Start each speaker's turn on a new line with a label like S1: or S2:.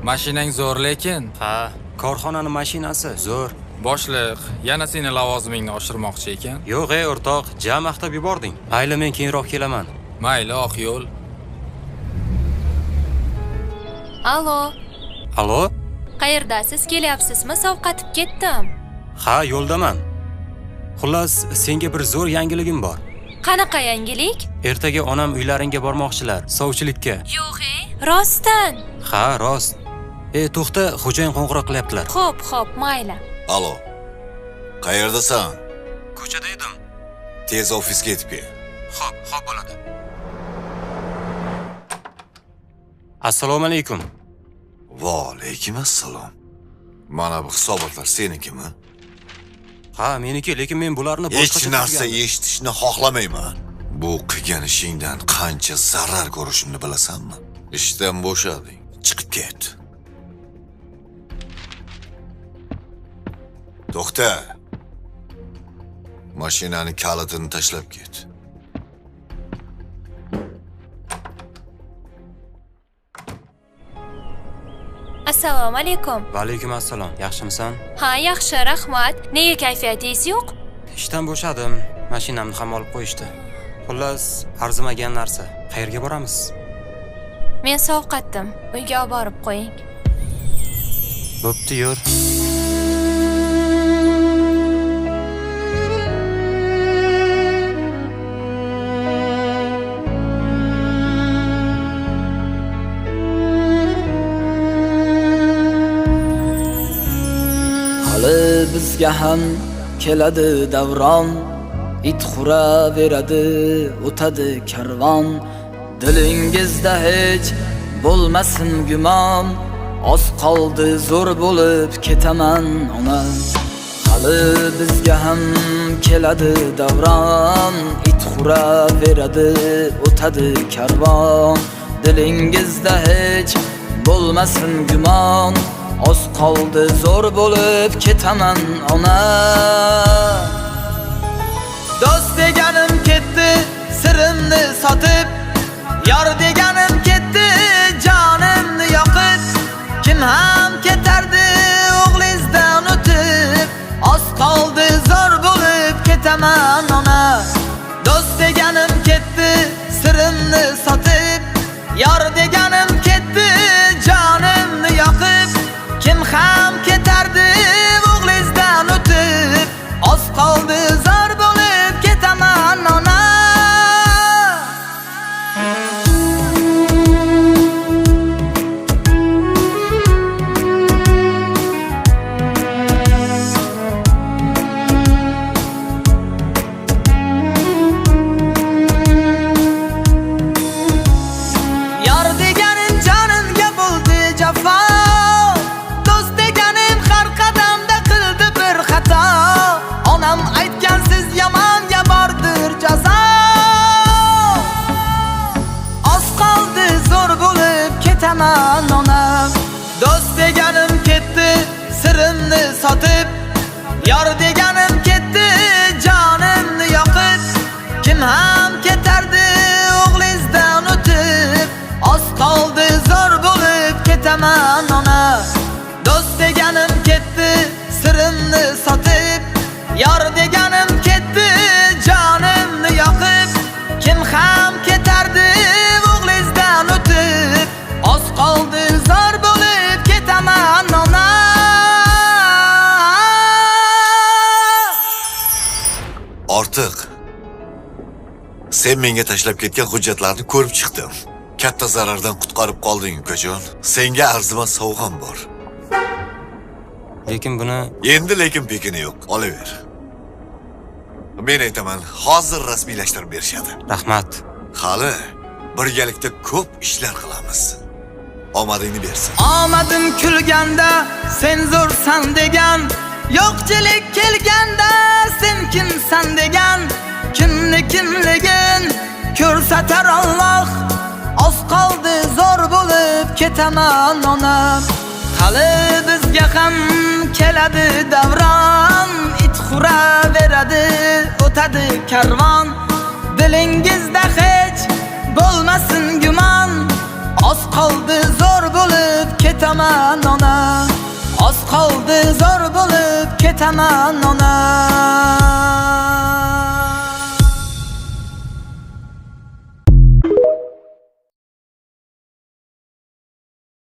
S1: Mashinang zo'r lekin.
S2: Ha, korxonani mashinasi zo'r.
S1: Boshliq, yana seni lavozimingni oshirmoqchi ekan.
S2: Yo'q, o'rtoq, jam maqtab yubording. Mayli, men keyinroq kelaman.
S1: Mayli, oq yo'l.
S3: Alo,
S2: Alo?
S3: qayerdasiz? Kelyapsizmi? Sovqatib ketdim.
S2: Ha, yo'ldaman. Xullas, senga bir zo'r yangiligim bor.
S3: Qanaqa yangilik?
S2: Ertaga onam uylaringga bormoqchilar, sovchilikka.
S3: Yo'q, rostdan.
S2: Ha, rost. To'xta, xo'jayin qo'ng'iroq qilyaptilar.
S3: Xo'p, mayli.
S4: Alo. Qayerdasan?
S2: Ko'chada edim.
S4: Tez ofisga yetib kel.
S2: Xo'p bo'ladi. Assalomu alaykum.
S4: Va alaykum assalom. Mana bu hisobotlar senikimi?
S2: Ha, meniki, lekin men bularni boshqacha
S4: Hech narsa eshitishni xohlamayman. Bu qilgan ishingdan qancha zarar ko'rishimni bilasanmi? Ishdan bo'shading. Chiqib ket. To'xta. Mashinani kalitini tashlab ket.
S3: Assalomu alaykum.
S2: Va alaykum assalom. Yaxshimisan?
S3: Ha, yaxshi, rahmat. Nega kayfiyatingiz yo'q?
S2: Ishdan bo'shadim. Mashinamni ham olib qo'yishdi. Xullas, arzimagan narsa. Qayerga boramiz?
S3: Men sovqatdim. Uyga olib borib qo'ying.
S2: Bo'pti, yur.
S5: Bizga ham keladi davron, it xura beradi, o'tadi karvon. Dilingizda hech bo'lmasin gumon, oz qoldi zo'r bo'lib ketaman ona. Hali bizga ham keladi davron, it xura beradi, o'tadi karvon. Dilingizda hech bo'lmasin gumon, oz qoldi zo'r bo'lib ketaman ona. Do'st deganim ketdi, sirimni sotib, yor deganim ketdi, jonimni yoqib. Kim ham ketardi o'g'lingizdan o'tib, oz qoldi zo'r bo'lib ketaman ona. Do'st deganim ketdi, sirimni sotib, yor deganim ketdi, jonimni yoqib. Kim ham ketardi o'g'lingizdan o'tib, oz qoldi zo'r bo'lib ketaman ona. Yor deganim jonimga bo'ldi jafo, aytgansiz yomonga bordir jazo. Oz qoldi zo'r bo'lib ketaman ona. Do'st deganim ketdi, sirimni sotib, yor deganim ketdi, jonimni yoqib. Kim ham ketardi o'g'lingizdan o'tib, oz qoldi zo'r bo'lib ketaman ona. Do'st deganim ketdi, sirimni sotib, yor deganim ketdi, jonimni yoqib. Kim ham ketardi o'g'lingizdan o'tib, oz qoldi zo'r bo'lib ketaman ona.
S4: Ortiq. Sen menga tashlab ketgan hujjatlarni ko'rib chiqdim. Katta zarardan qutqarib qolding, ukajon. Senga arzimas sovg'am bor.
S2: Lekin buni
S4: Endi lekin pekini yo'q. Olaver. Men aytaman, hozir rasmiylashtirib berishadi.
S2: rahmat.
S4: Hali birgalikda ko'p ishlar qilamiz. Omadingni bersin.
S5: Omadim kulganda sen zo'rsan degan, yo'qchilik kelganda sen kimsan degan. Kimligin ko'rsatar Alloh, oz qoldi zo'r bo'lib ketaman ona. Hali bizga ham keladi davron, it xura beradi, o'tadi karvon. Dilingizda hech bo'lmasin gumon, oz qoldi zo'r bo'lib ketaman. beraman ona. Az qoldi zo'r bo'lib ketaman ona.